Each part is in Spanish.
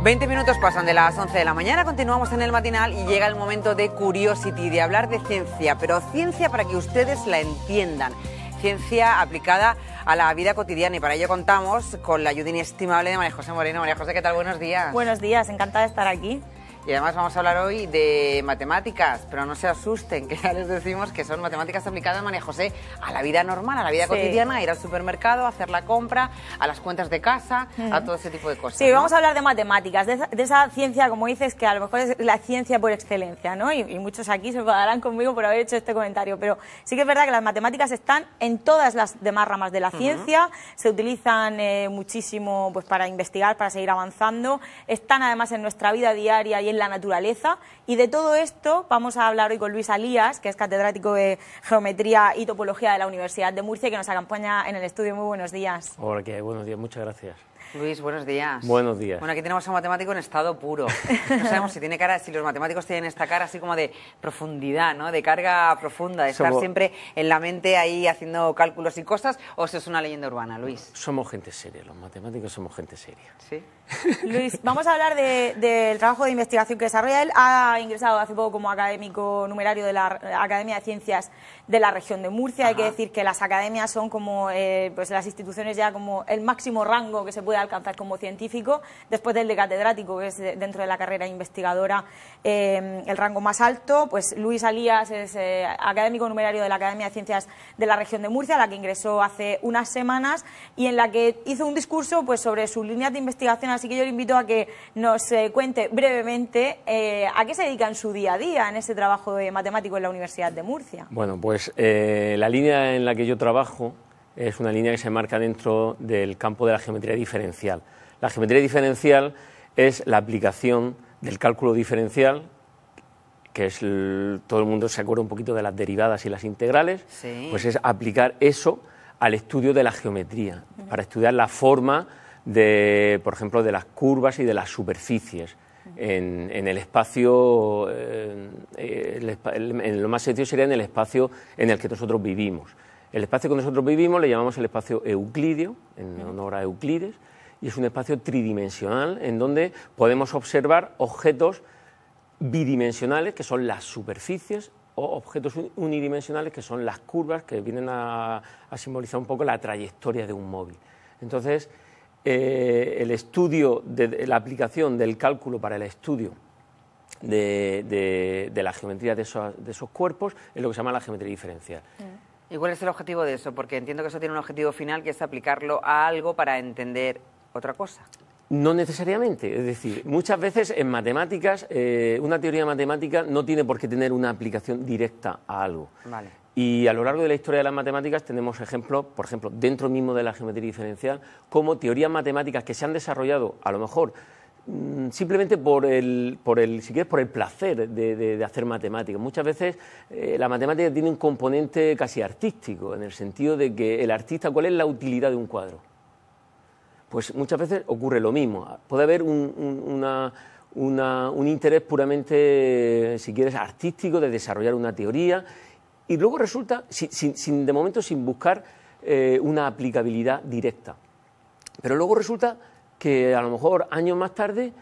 20 minutos pasan de las 11 de la mañana, continuamos en el matinal y llega el momento de Curiosity, de hablar de ciencia, pero ciencia para que ustedes la entiendan. Ciencia aplicada a la vida cotidiana y para ello contamos con la ayuda inestimable de María José Moreno. María José, ¿qué tal? Buenos días. Buenos días, encantada de estar aquí. Y además vamos a hablar hoy de matemáticas, pero no se asusten, que ya les decimos que son matemáticas aplicadas, María José, a la vida normal, a la vida cotidiana, a ir al supermercado, a hacer la compra, a las cuentas de casa, a todo ese tipo de cosas. Sí, ¿no? Vamos a hablar de matemáticas, de esa ciencia, como dices, que a lo mejor es la ciencia por excelencia, ¿no? Y muchos aquí se enfadarán conmigo por haber hecho este comentario, pero sí que es verdad que las matemáticas están en todas las demás ramas de la ciencia, se utilizan muchísimo pues, para investigar, para seguir avanzando, están además en nuestra vida diaria y en la naturaleza, y de todo esto vamos a hablar hoy con Luis Alías, que es catedrático de Geometría y Topología de la Universidad de Murcia, que nos acompaña en el estudio. Muy buenos días. Hola, ¿qué hay? Buenos días, muchas gracias. Luis, buenos días. Buenos días. Bueno, aquí tenemos a un matemático en estado puro. No sabemos si tiene cara, si los matemáticos tienen esta cara así como de profundidad, ¿no? De carga profunda, de estar siempre en la mente ahí haciendo cálculos y cosas, o eso es una leyenda urbana, Luis. Somos gente seria, los matemáticos somos gente seria. Sí. Luis, vamos a hablar del trabajo de investigación que desarrolla él. Ha ingresado hace poco como académico numerario de la Academia de Ciencias de la región de Murcia. Hay que decir que las academias son como pues las instituciones ya como el máximo rango que se puede alcanzar como científico, después del de catedrático, que es dentro de la carrera investigadora el rango más alto. Pues Luis Alías es académico numerario de la Academia de Ciencias de la región de Murcia, a la que ingresó hace unas semanas y en la que hizo un discurso pues sobre sus líneas de investigación. Así que yo le invito a que nos cuente brevemente a qué se dedica en su día a día en ese trabajo de matemático en la Universidad de Murcia. Bueno, pues la línea en la que yo trabajo es una línea que se marca dentro del campo de la geometría diferencial. La geometría diferencial es la aplicación del cálculo diferencial, que es todo el mundo se acuerda un poquito de las derivadas y las integrales, pues es aplicar eso al estudio de la geometría, para estudiar la forma de, por ejemplo, de las curvas y de las superficies en el espacio, en lo más sencillo sería en el espacio en el que nosotros vivimos. El espacio que nosotros vivimos le llamamos el espacio euclídeo, en honor a Euclides, y es un espacio tridimensional en donde podemos observar objetos bidimensionales, que son las superficies, o objetos unidimensionales, que son las curvas, que vienen a simbolizar un poco la trayectoria de un móvil. Entonces, el estudio de la aplicación del cálculo para el estudio de la geometría de esos cuerpos es lo que se llama la geometría diferencial. ¿Y cuál es el objetivo de eso? Porque entiendo que eso tiene un objetivo final, que es aplicarlo a algo para entender otra cosa. No necesariamente, es decir, muchas veces en matemáticas, una teoría matemática no tiene por qué tener una aplicación directa a algo. Vale. Y a lo largo de la historia de las matemáticas tenemos ejemplos, por ejemplo, dentro mismo de la geometría diferencial, como teorías matemáticas que se han desarrollado, a lo mejor, simplemente por el placer de hacer matemáticas. Muchas veces la matemática tiene un componente casi artístico, en el sentido de que el artista, ¿cuál es la utilidad de un cuadro? Pues muchas veces ocurre lo mismo. Puede haber un interés puramente, si quieres, artístico de desarrollar una teoría y luego resulta, de momento sin buscar una aplicabilidad directa. Pero luego resulta que a lo mejor años más tarde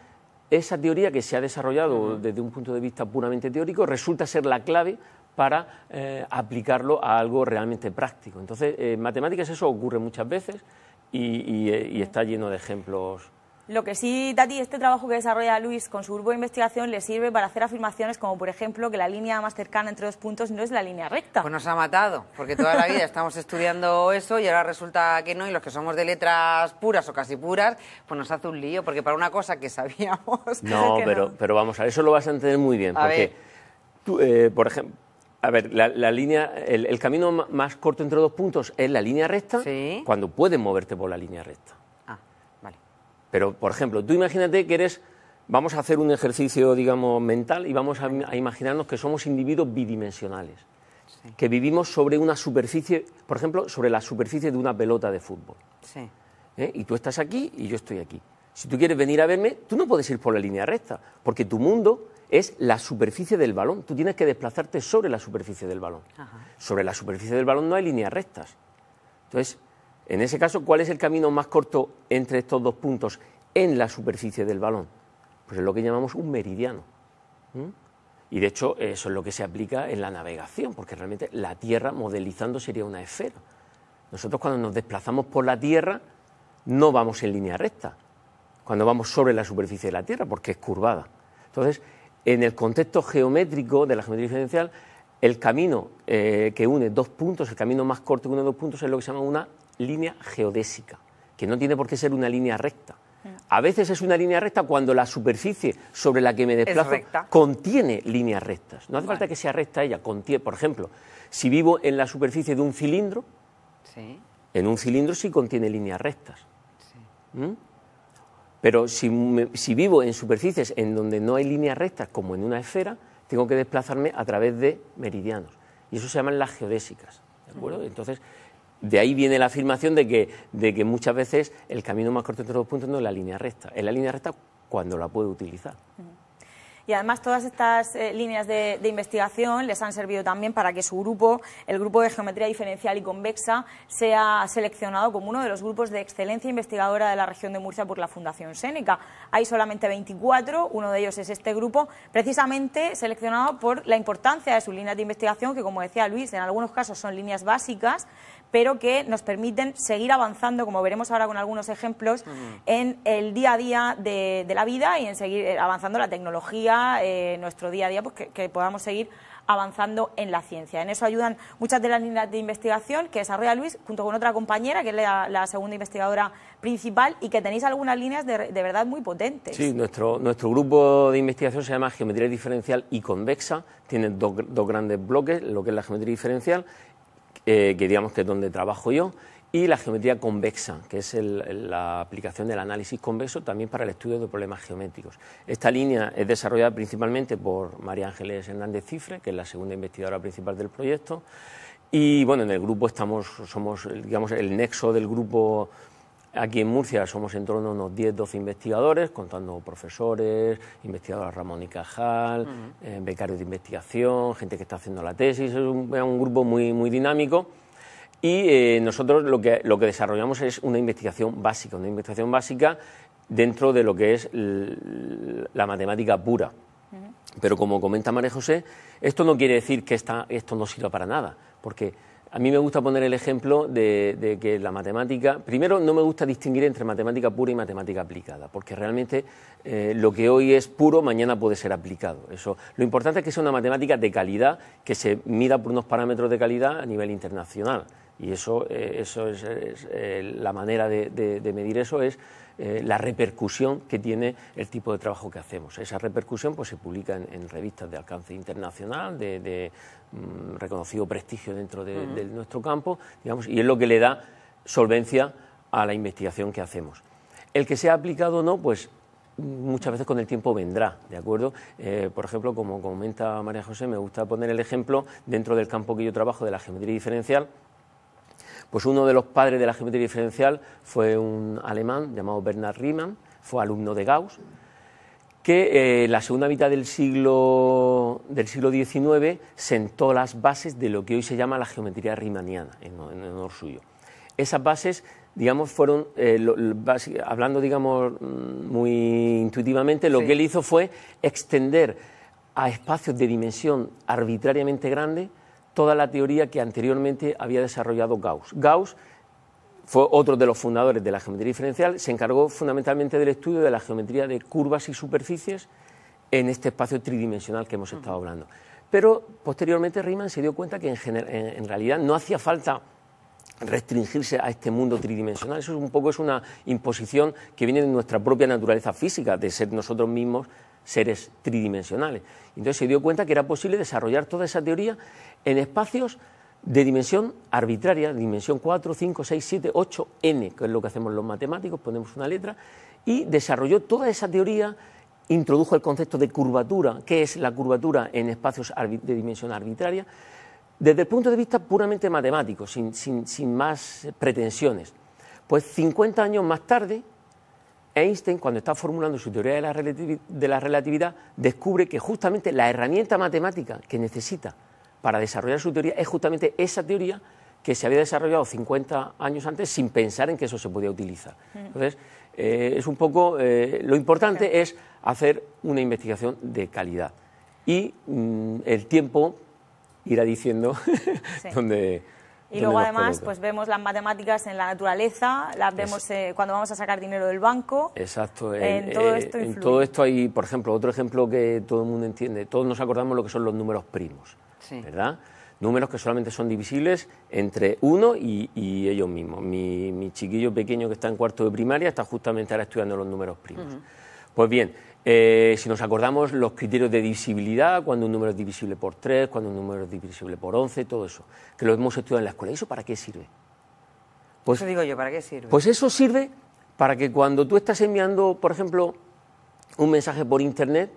esa teoría que se ha desarrollado desde un punto de vista puramente teórico resulta ser la clave para aplicarlo a algo realmente práctico. Entonces, en matemáticas eso ocurre muchas veces y está lleno de ejemplos. Lo que sí, Tati, este trabajo que desarrolla Luis con su grupo de investigación le sirve para hacer afirmaciones como, por ejemplo, que la línea más cercana entre dos puntos no es la línea recta. Pues nos ha matado, porque toda la vida estamos estudiando eso y ahora resulta que no, y los que somos de letras puras o casi puras, pues nos hace un lío, porque para una cosa que sabíamos... No, pero vamos a ver, eso lo vas a entender muy bien, porque tú, por ejemplo... A ver, la línea, el camino más corto entre dos puntos es la línea recta, cuando puedes moverte por la línea recta. Ah, vale. Pero, por ejemplo, tú imagínate que vamos a hacer un ejercicio, digamos, mental y vamos a imaginarnos que somos individuos bidimensionales, que vivimos sobre una superficie, por ejemplo, sobre la superficie de una pelota de fútbol. Sí. Y tú estás aquí y yo estoy aquí. Si tú quieres venir a verme, tú no puedes ir por la línea recta, porque tu mundo es la superficie del balón. Tú tienes que desplazarte sobre la superficie del balón. Sobre la superficie del balón no hay líneas rectas. Entonces, en ese caso, ¿cuál es el camino más corto entre estos dos puntos en la superficie del balón? pues es lo que llamamos un meridiano. Y de hecho eso es lo que se aplica en la navegación, porque realmente la Tierra modelizando sería una esfera. Nosotros cuando nos desplazamos por la Tierra no vamos en línea recta, cuando vamos sobre la superficie de la Tierra, porque es curvada. Entonces, en el contexto geométrico de la geometría diferencial, el camino que une dos puntos, el camino más corto que une dos puntos, es lo que se llama una línea geodésica, que no tiene por qué ser una línea recta. A veces es una línea recta cuando la superficie sobre la que me desplazo contiene líneas rectas. No hace falta que sea recta ella, contiene. Por ejemplo, si vivo en la superficie de un cilindro, en un cilindro sí contiene líneas rectas. Pero si vivo en superficies en donde no hay líneas rectas, como en una esfera, tengo que desplazarme a través de meridianos. Y eso se llaman las geodésicas, ¿de acuerdo? Entonces, de ahí viene la afirmación de que muchas veces el camino más corto entre dos puntos no es la línea recta. Es la línea recta cuando la puedo utilizar. Y además todas estas líneas de investigación les han servido también para que su grupo, el grupo de Geometría Diferencial y Convexa, sea seleccionado como uno de los grupos de excelencia investigadora de la región de Murcia por la Fundación Séneca. Hay solamente 24, uno de ellos es este grupo, precisamente seleccionado por la importancia de sus líneas de investigación, que como decía Luis, en algunos casos son líneas básicas, pero que nos permiten seguir avanzando, como veremos ahora con algunos ejemplos, en el día a día de la vida y en seguir avanzando la tecnología, nuestro día a día, pues que podamos seguir avanzando en la ciencia. En eso ayudan muchas de las líneas de investigación que desarrolla Luis junto con otra compañera, que es la segunda investigadora principal, y que tenéis algunas líneas de verdad muy potentes. Sí, nuestro grupo de investigación se llama Geometría Diferencial y Convexa, tiene dos grandes bloques, lo que es la geometría diferencial, que digamos que es donde trabajo yo, y la geometría convexa, que es la aplicación del análisis convexo también para el estudio de problemas geométricos. Esta línea es desarrollada principalmente por María Ángeles Hernández Cifre, que es la segunda investigadora principal del proyecto, y bueno, en el grupo somos digamos el nexo del grupo. Aquí en Murcia somos en torno a unos 10-12 investigadores, contando profesores, investigadora Ramón y Cajal, becarios de investigación, gente que está haciendo la tesis. Es un grupo muy dinámico, y nosotros lo que desarrollamos es una investigación básica dentro de lo que es la matemática pura. Pero como comenta María José, esto no quiere decir que esto no sirva para nada, porque a mí me gusta poner el ejemplo de que la matemática, primero no me gusta distinguir entre matemática pura y matemática aplicada, porque realmente lo que hoy es puro mañana puede ser aplicado. Lo importante es que sea una matemática de calidad, que se mida por unos parámetros de calidad a nivel internacional, y eso es la manera de medir eso es la repercusión que tiene el tipo de trabajo que hacemos. Esa repercusión pues se publica en revistas de alcance internacional, de reconocido prestigio dentro de nuestro campo, digamos, y es lo que le da solvencia a la investigación que hacemos. El que sea aplicado o no, pues muchas veces con el tiempo vendrá, ¿de acuerdo? Por ejemplo, como comenta María José, me gusta poner el ejemplo dentro del campo que yo trabajo de la geometría diferencial. Pues uno de los padres de la geometría diferencial fue un alemán llamado Bernhard Riemann, fue alumno de Gauss, que en la segunda mitad del siglo XIX sentó las bases de lo que hoy se llama la geometría riemanniana, en honor suyo. Esas bases, digamos, fueron, hablando, digamos, muy intuitivamente, lo que él hizo fue extender a espacios de dimensión arbitrariamente grande toda la teoría que anteriormente había desarrollado Gauss. Gauss fue otro de los fundadores de la geometría diferencial, se encargó fundamentalmente del estudio de la geometría de curvas y superficies en este espacio tridimensional que hemos estado hablando. Pero posteriormente Riemann se dio cuenta que en realidad no hacía falta restringirse a este mundo tridimensional. Eso es una imposición que viene de nuestra propia naturaleza física, de ser nosotros mismos seres tridimensionales. Entonces se dio cuenta que era posible desarrollar toda esa teoría en espacios de dimensión arbitraria, dimensión 4, 5, 6, 7, 8, n, que es lo que hacemos los matemáticos, ponemos una letra, y desarrolló toda esa teoría, introdujo el concepto de curvatura, que es la curvatura en espacios de dimensión arbitraria, desde el punto de vista puramente matemático, sin más pretensiones. Pues 50 años más tarde, Einstein, cuando está formulando su teoría de la relatividad, descubre que justamente la herramienta matemática que necesita para desarrollar su teoría es justamente esa teoría que se había desarrollado 50 años antes sin pensar en que eso se podía utilizar. Entonces, es un poco, lo importante es hacer una investigación de calidad y el tiempo irá diciendo dónde... Y luego además pues vemos las matemáticas en la naturaleza, las vemos cuando vamos a sacar dinero del banco. Exacto. En todo esto influye. En todo esto hay, por ejemplo, otro ejemplo que todo el mundo entiende. Todos nos acordamos lo que son los números primos, ¿verdad? Números que solamente son divisibles entre 1 y ellos mismos. Mi chiquillo pequeño que está en cuarto de primaria está justamente ahora estudiando los números primos. Pues bien, si nos acordamos los criterios de divisibilidad, cuando un número es divisible por 3, cuando un número es divisible por 11, todo eso, que lo hemos estudiado en la escuela. ¿Y eso para qué sirve? Pues, eso digo yo, ¿para qué sirve? Pues eso sirve para que cuando tú estás enviando, por ejemplo, un mensaje por Internet,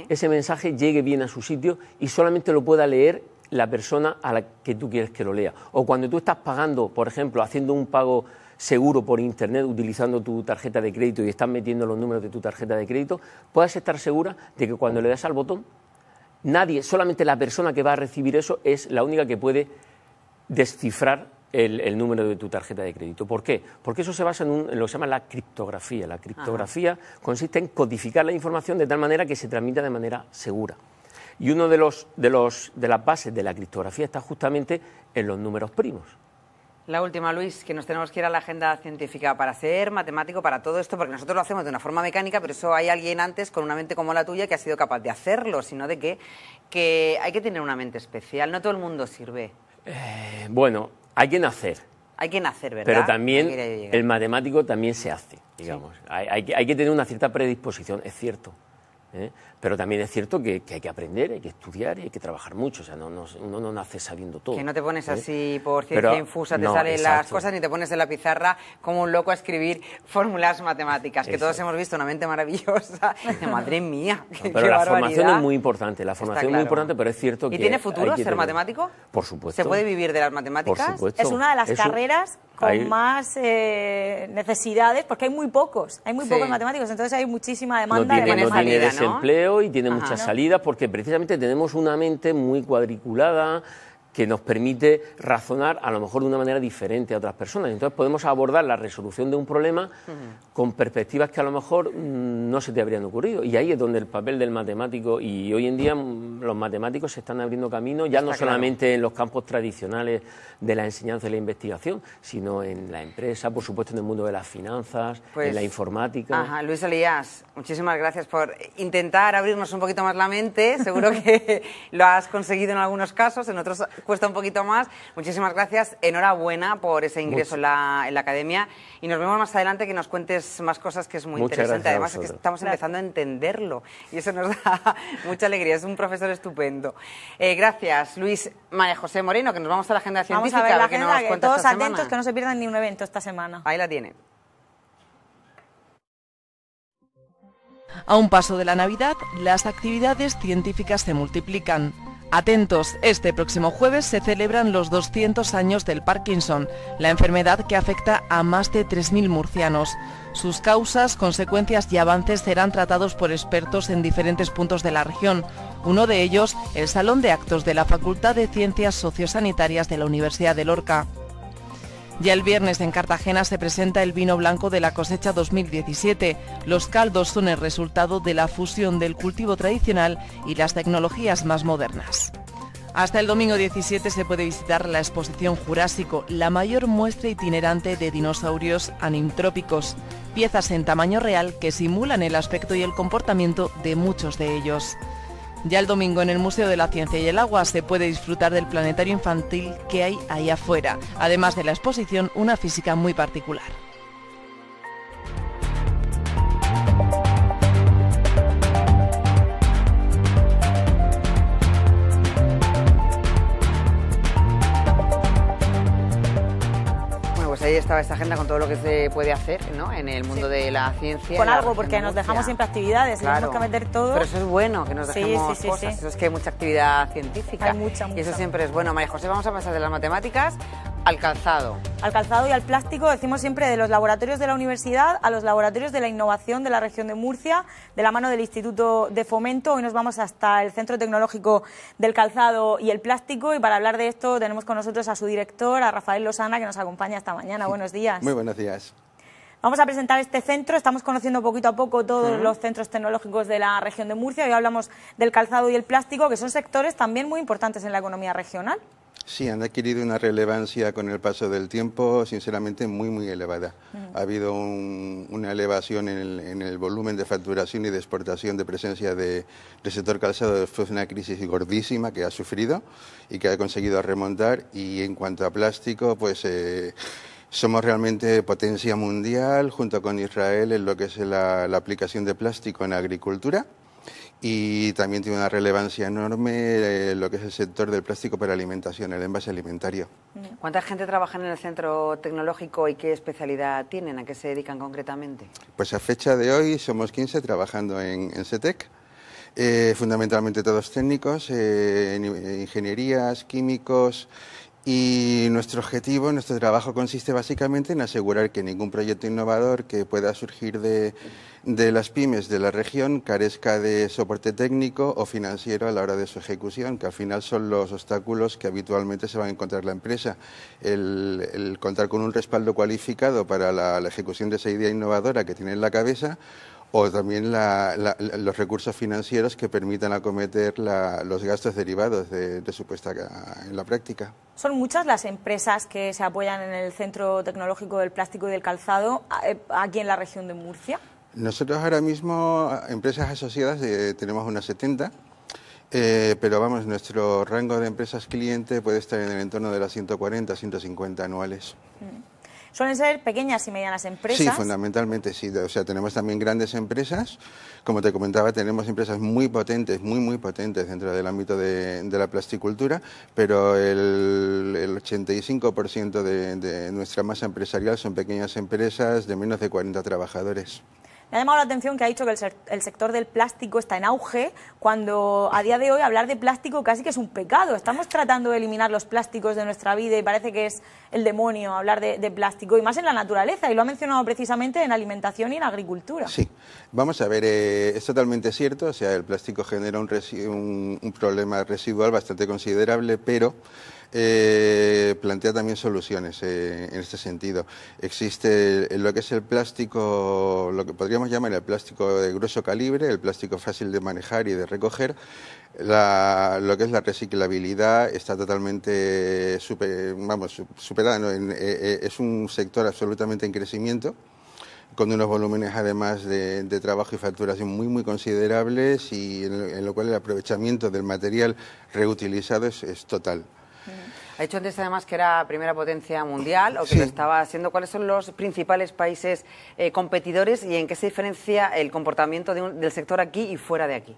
ese mensaje llegue bien a su sitio y solamente lo pueda leer la persona a la que tú quieres que lo lea. O cuando tú estás pagando, por ejemplo, haciendo un pago seguro por Internet, utilizando tu tarjeta de crédito y estás metiendo los números de tu tarjeta de crédito, puedas estar segura de que cuando le das al botón, nadie, solamente la persona que va a recibir eso es la única que puede descifrar el número de tu tarjeta de crédito. ¿Por qué? Porque eso se basa en lo que se llama la criptografía. La criptografía consiste en codificar la información de tal manera que se transmita de manera segura. Y uno de las bases de la criptografía está justamente en los números primos. La última, Luis, que nos tenemos que ir a la agenda científica para ser matemático, para todo esto, porque nosotros lo hacemos de una forma mecánica, pero eso hay alguien antes con una mente como la tuya que ha sido capaz de hacerlo, sino de que hay que tener una mente especial, no todo el mundo sirve. Bueno, hay que nacer. Hay que nacer, ¿verdad? Pero también el matemático también se hace, digamos. Hay que tener una cierta predisposición, es cierto. Pero también es cierto que hay que aprender, hay que estudiar y hay que trabajar mucho. O sea, uno no nace sabiendo todo. Que no te pones así por ciencia infusa, te salen las cosas, ni te pones en la pizarra como un loco a escribir fórmulas matemáticas, que todos hemos visto una mente maravillosa. Madre mía, pero la formación es muy importante, la formación es muy importante, pero es cierto que... ¿Y tiene futuro ser matemático? Por supuesto. ¿Se puede vivir de las matemáticas? Por supuesto. Es una de las carreras con más necesidades, porque hay muy pocos matemáticos, entonces hay muchísima demanda de matemáticas. No tiene desempleo y tiene muchas salidas, porque precisamente tenemos una mente muy cuadriculada que nos permite razonar a lo mejor de una manera diferente a otras personas. Entonces podemos abordar la resolución de un problema con perspectivas que a lo mejor no se te habrían ocurrido. Y ahí es donde el papel del matemático, y hoy en día los matemáticos se están abriendo camino, ya no solamente en los campos tradicionales de la enseñanza y la investigación, sino en la empresa, por supuesto en el mundo de las finanzas, en la informática. Luis Elías, muchísimas gracias por intentar abrirnos un poquito más la mente. Seguro que lo has conseguido en algunos casos, en otros cuesta un poquito más. Muchísimas gracias, enhorabuena por ese ingreso en la academia y nos vemos más adelante, que nos cuentes más cosas, que es muy interesante. Además es que estamos empezando a entenderlo y eso nos da mucha alegría, es un profesor estupendo. Gracias, Luis. María José Moreno, que nos vamos a la agenda científica. Vamos a ver la agenda, que todos atentos, que no se pierdan ni un evento esta semana. Ahí la tienen. A un paso de la Navidad, las actividades científicas se multiplican. Atentos, este próximo jueves se celebran los 200 años del Parkinson, la enfermedad que afecta a más de 3.000 murcianos. Sus causas, consecuencias y avances serán tratados por expertos en diferentes puntos de la región. Uno de ellos, el Salón de Actos de la Facultad de Ciencias Sociosanitarias de la Universidad de Lorca. Ya el viernes en Cartagena se presenta el vino blanco de la cosecha 2017. Los caldos son el resultado de la fusión del cultivo tradicional y las tecnologías más modernas. Hasta el domingo 17 se puede visitar la exposición Jurásico, la mayor muestra itinerante de dinosaurios anintrópicos, piezas en tamaño real que simulan el aspecto y el comportamiento de muchos de ellos. Ya el domingo en el Museo de la Ciencia y el Agua se puede disfrutar del planetario infantil que hay ahí afuera, además de la exposición Una física muy particular. Ahí estaba esta agenda con todo lo que se puede hacer, ¿no?, en el mundo de la ciencia. Con algo, porque nos dejamos siempre actividades, tenemos que meter todo. Pero eso es bueno, que nos dejemos cosas. Eso es que hay mucha actividad científica. Hay mucha. Y eso siempre es bueno. María José, vamos a pasar de las matemáticas al calzado. Al calzado y al plástico, decimos siempre de los laboratorios de la universidad a los laboratorios de la innovación de la región de Murcia, de la mano del Instituto de Fomento. Hoy nos vamos hasta el Centro Tecnológico del Calzado y el Plástico, y para hablar de esto tenemos con nosotros a su director, a Rafael Losana, que nos acompaña esta mañana. Buenos días. Muy buenos días. Vamos a presentar este centro. Estamos conociendo poquito a poco todos los centros tecnológicos de la región de Murcia. Hoy hablamos del calzado y el plástico, que son sectores también muy importantes en la economía regional. Sí, han adquirido una relevancia con el paso del tiempo, sinceramente, muy elevada. Ha habido una elevación en el volumen de facturación y de exportación de presencia del sector calzado después de una crisis gordísima que ha sufrido y que ha conseguido remontar. Y en cuanto a plástico, pues somos realmente potencia mundial, junto con Israel, en lo que es la aplicación de plástico en agricultura. Y también tiene una relevancia enorme lo que es el sector del plástico para alimentación, el envase alimentario. ¿Cuánta gente trabaja en el centro tecnológico y qué especialidad tienen? ¿A qué se dedican concretamente? Pues a fecha de hoy somos 15 trabajando en CETEC, fundamentalmente todos técnicos, ingenierías, químicos. Y nuestro objetivo, nuestro trabajo consiste básicamente en asegurar que ningún proyecto innovador que pueda surgir de las pymes de la región carezca de soporte técnico o financiero a la hora de su ejecución, que al final son los obstáculos que habitualmente se va a encontrar la empresa. El contar con un respaldo cualificado para la ejecución de esa idea innovadora que tiene en la cabeza, o también los recursos financieros que permitan acometer los gastos derivados de su puesta en la práctica. Son muchas las empresas que se apoyan en el Centro Tecnológico del Plástico y del Calzado aquí en la región de Murcia. Nosotros ahora mismo, empresas asociadas, tenemos unas 70, pero vamos, nuestro rango de empresas cliente puede estar en el entorno de las 140, 150 anuales. Suelen ser pequeñas y medianas empresas. Sí, fundamentalmente sí. O sea, tenemos también grandes empresas. Como te comentaba, tenemos empresas muy potentes, muy potentes dentro del ámbito de la plasticultura, pero el 85% de nuestra masa empresarial son pequeñas empresas de menos de 40 trabajadores. Me ha llamado la atención que ha dicho que el sector del plástico está en auge, cuando a día de hoy hablar de plástico casi que es un pecado. Estamos tratando de eliminar los plásticos de nuestra vida y parece que es el demonio hablar de plástico, y más en la naturaleza, y lo ha mencionado precisamente en alimentación y en agricultura. Sí, vamos a ver, es totalmente cierto, o sea, el plástico genera un problema residual bastante considerable, pero plantea también soluciones en este sentido. Existe lo que es el plástico, lo que podríamos llamar el plástico de grueso calibre, el plástico fácil de manejar y de recoger. Lo que es la reciclabilidad está totalmente superada, ¿no? Es un sector absolutamente en crecimiento, con unos volúmenes además de trabajo y facturación muy considerables, y en lo cual el aprovechamiento del material reutilizado es total. Ha dicho antes además que era primera potencia mundial, o que Sí. lo estaba haciendo. ¿Cuáles son los principales países competidores y en qué se diferencia el comportamiento del sector aquí y fuera de aquí?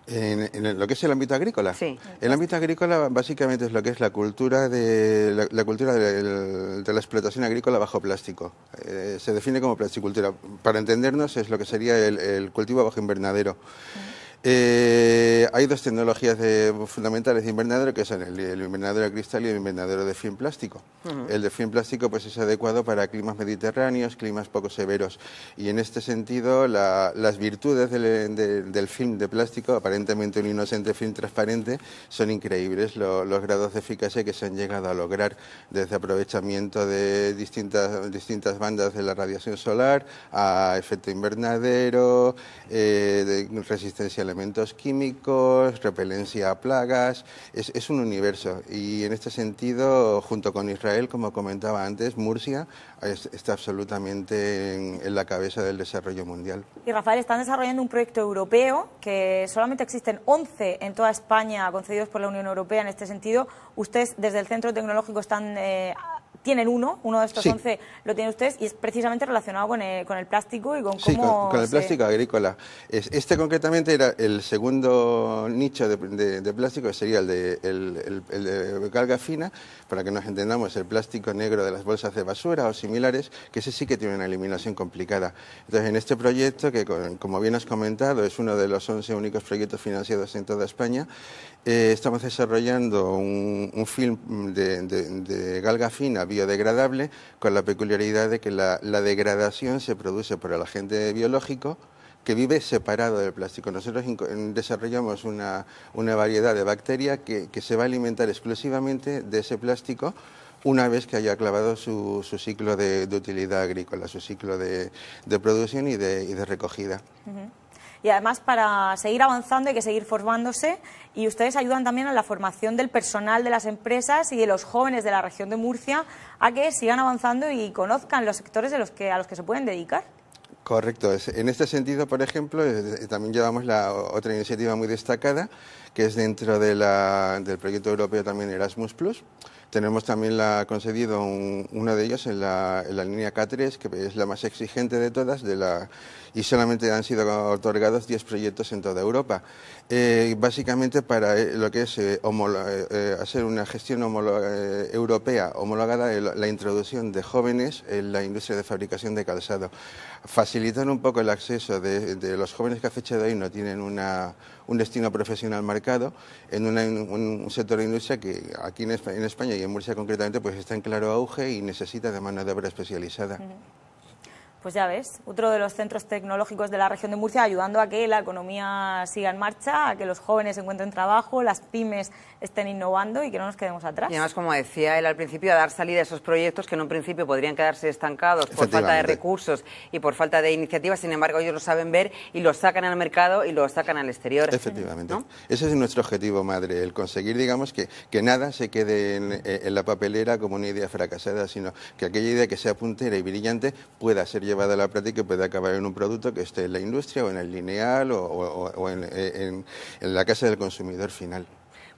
En lo que es el ámbito agrícola. Sí. El ámbito agrícola básicamente es lo que es la cultura de la explotación agrícola bajo plástico. Se define como plasticultura. Para entendernos, es lo que sería el cultivo bajo invernadero. Hay dos tecnologías fundamentales de invernadero, que son el invernadero de cristal y el invernadero de film plástico. El de film plástico pues es adecuado para climas mediterráneos, climas poco severos, y en este sentido las virtudes del film de plástico, aparentemente un inocente film transparente, son increíbles. Los grados de eficacia que se han llegado a lograr, desde aprovechamiento de distintas bandas de la radiación solar a efecto invernadero, de resistencia a elementos químicos, repelencia a plagas. Es un universo, y en este sentido, junto con Israel, como comentaba antes, Murcia está absolutamente en la cabeza del desarrollo mundial. Y Rafael, están desarrollando un proyecto europeo que solamente existen 11 en toda España concedidos por la Unión Europea en este sentido. Ustedes desde el Centro Tecnológico están tienen uno de estos Sí. 11 lo tienen ustedes y es precisamente relacionado con el plástico y con Sí, cómo... con el plástico agrícola. Este concretamente era el segundo nicho de plástico, que sería el de galga fina, para que nos entendamos, el plástico negro de las bolsas de basura o similares, que ese sí que tiene una eliminación complicada. Entonces, en este proyecto, que como bien has comentado, es uno de los 11 únicos proyectos financiados en toda España, estamos desarrollando un film de galga fina biodegradable, con la peculiaridad de que la degradación se produce por el agente biológico que vive separado del plástico. Nosotros desarrollamos una variedad de bacteria que se va a alimentar exclusivamente de ese plástico una vez que haya acabado su ciclo de utilidad agrícola, su ciclo de producción y de recogida. Y además, para seguir avanzando hay que seguir formándose y ustedes ayudan también a la formación del personal de las empresas y de los jóvenes de la región de Murcia a que sigan avanzando y conozcan los sectores a los que se pueden dedicar. Correcto. En este sentido, por ejemplo, también llevamos otra iniciativa muy destacada, que es dentro del proyecto europeo también Erasmus+. Tenemos también concedido uno de ellos en la línea K3, que es la más exigente de todas, y solamente han sido otorgados 10 proyectos en toda Europa. Básicamente para lo que es hacer una gestión europea homologada, la introducción de jóvenes en la industria de fabricación de calzado. Facilitar un poco el acceso de los jóvenes que a fecha de hoy no tienen un destino profesional marcado en un sector de industria que aquí en España y en Murcia concretamente pues está en claro auge y necesita de mano de obra especializada. Pues ya ves, otro de los centros tecnológicos de la región de Murcia ayudando a que la economía siga en marcha, a que los jóvenes encuentren trabajo, las pymes estén innovando y que no nos quedemos atrás. Y además, como decía él al principio, a dar salida a esos proyectos que en un principio podrían quedarse estancados por falta de recursos y por falta de iniciativas. Sin embargo, ellos lo saben ver y lo sacan al mercado y lo sacan al exterior. Efectivamente. ¿No? Ese es nuestro objetivo, madre, el conseguir, digamos, que nada se quede en la papelera como una idea fracasada, sino que aquella idea que sea puntera y brillante pueda ser llevada a la práctica y pueda acabar en un producto que esté en la industria o en el lineal o en la casa del consumidor final.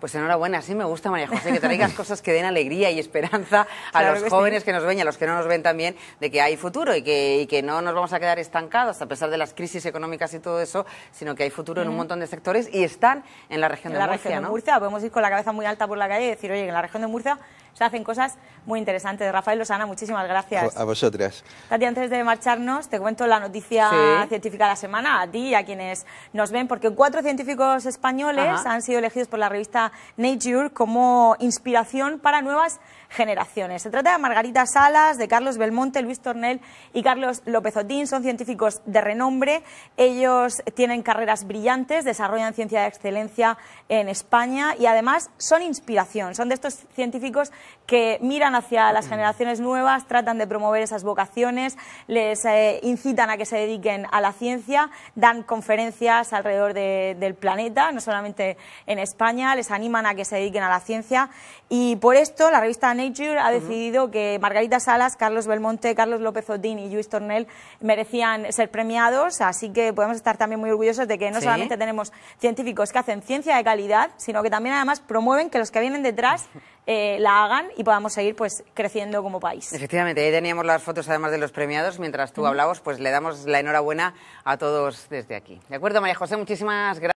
Pues enhorabuena, sí me gusta, María José, que traigas cosas que den alegría y esperanza a Claro los jóvenes que nos ven y a los que no nos ven también, de que hay futuro y que no nos vamos a quedar estancados a pesar de las crisis económicas y todo eso, sino que hay futuro en un montón de sectores y están en la región de Murcia, región ¿no? de Murcia podemos ir con la cabeza muy alta por la calle y decir, oye, que en la región de Murcia se hacen cosas muy interesantes. Rafael Losana, muchísimas gracias. A vosotras. Tati, antes de marcharnos, te cuento la noticia científica de la semana, a ti y a quienes nos ven, porque 4 científicos españoles han sido elegidos por la revista Nature como inspiración para nuevas generaciones. Se trata de Margarita Salas, de Carlos Belmonte, Luis Tornel y Carlos López Otín. Son científicos de renombre. Ellos tienen carreras brillantes, desarrollan ciencia de excelencia en España y además son inspiración. Son de estos científicos que miran hacia las generaciones nuevas, tratan de promover esas vocaciones, les incitan a que se dediquen a la ciencia, dan conferencias alrededor del planeta, no solamente en España, les animan a que se dediquen a la ciencia y por esto la revista Nature ha decidido que Margarita Salas, Carlos Belmonte, Carlos López Otín y Luis Tornel merecían ser premiados, así que podemos estar también muy orgullosos de que no solamente tenemos científicos que hacen ciencia de calidad, sino que también además promueven que los que vienen detrás la hagan y podamos seguir pues creciendo como país. Efectivamente, ahí teníamos las fotos además de los premiados. Mientras tú hablabas, pues le damos la enhorabuena a todos desde aquí. ¿De acuerdo, María José? Muchísimas gracias.